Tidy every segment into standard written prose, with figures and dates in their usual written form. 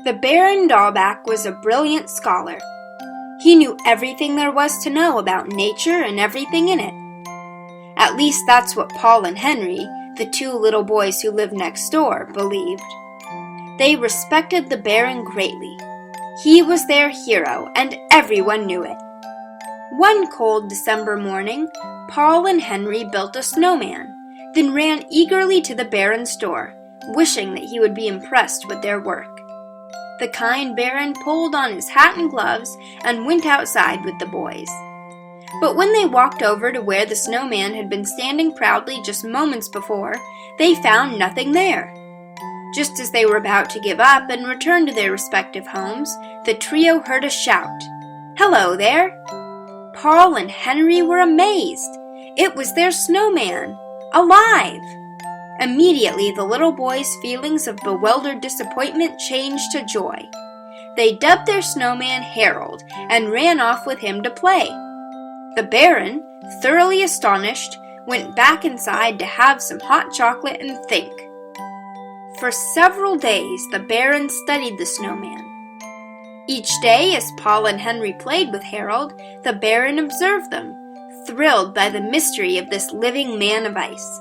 The Baron Holbach was a brilliant scholar. He knew everything there was to know about nature and everything in it. At least that's what Paul and Henry, the two little boys who lived next door, believed. They respected the Baron greatly. He was their hero, and everyone knew it. One cold December morning, Paul and Henry built a snowman, then ran eagerly to the Baron's door, wishing that he would be impressed with their work. The kind Baron pulled on his hat and gloves and went outside with the boys. But when they walked over to where the snowman had been standing proudly just moments before, they found nothing there. Just as they were about to give up and return to their respective homes, the trio heard a shout. "Hello there!" Paul and Henry were amazed. It was their snowman, alive! Immediately, the little boys' feelings of bewildered disappointment changed to joy. They dubbed their snowman Harold and ran off with him to play. The Baron, thoroughly astonished, went back inside to have some hot chocolate and think. For several days, the Baron studied the snowman. Each day, as Paul and Henry played with Harold, the Baron observed them, thrilled by the mystery of this living man of ice.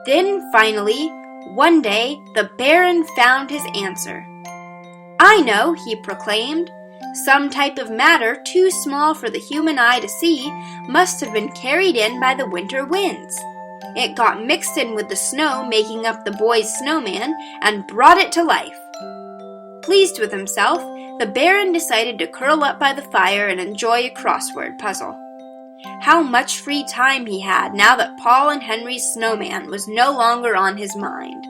Then, finally, one day, the Baron found his answer. "I know," he proclaimed. "Some type of matter too small for the human eye to see must have been carried in by the winter winds. It got mixed in with the snow making up the boys' snowman and brought it to life." Pleased with himself, the Baron decided to curl up by the fire and enjoy a crossword puzzle. How much free time he had now that Paul and Henry's snowman was no longer on his mind.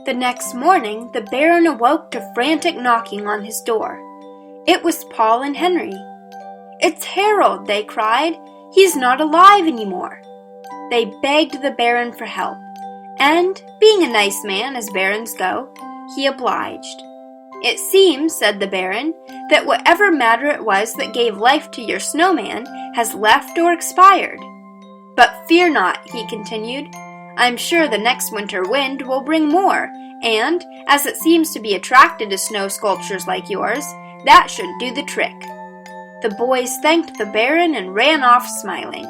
The next morning, the Baron awoke to frantic knocking on his door. It was Paul and Henry. "It's Harold," they cried. "He's not alive anymore." They begged the Baron for help, and, being a nice man as barons go, he obliged. "It seems," said the Baron, "that whatever matter it was that gave life to your snowman has left or expired. But fear not," he continued. "I'm sure the next winter wind will bring more, and, as it seems to be attracted to snow sculptures like yours, that should do the trick." The boys thanked the Baron and ran off smiling.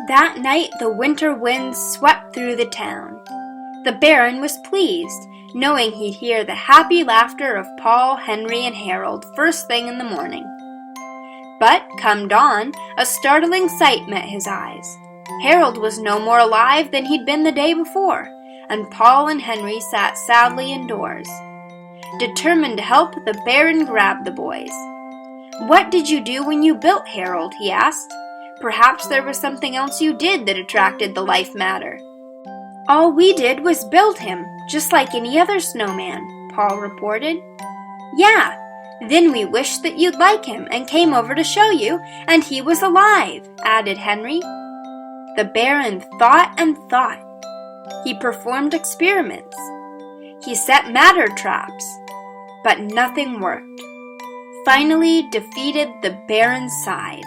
That night the winter winds swept through the town. The Baron was pleased, knowing he'd hear the happy laughter of Paul, Henry, and Harold first thing in the morning. But, come dawn, a startling sight met his eyes. Harold was no more alive than he'd been the day before, and Paul and Henry sat sadly indoors. Determined to help, the Baron grabbed the boys. "What did you do when you built Harold?" he asked. "Perhaps there was something else you did that attracted the life matter." "All we did was build him, just like any other snowman," Paul reported. "Yeah, then we wished that you'd like him and came over to show you, and he was alive," added Henry. The Baron thought and thought. He performed experiments. He set matter traps, but nothing worked. Finally, defeated, the Baron sighed.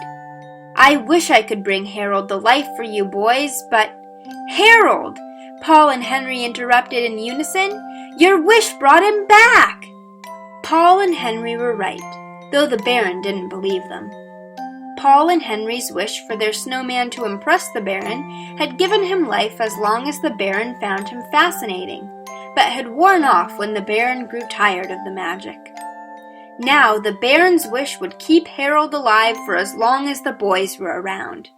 "I wish I could bring Harold to life for you boys, but—" "Harold!" Paul and Henry interrupted in unison. "Your wish brought him back!" Paul and Henry were right, though the Baron didn't believe them. Paul and Henry's wish for their snowman to impress the Baron had given him life as long as the Baron found him fascinating, but had worn off when the Baron grew tired of the magic. Now the Baron's wish would keep Harold alive for as long as the boys were around.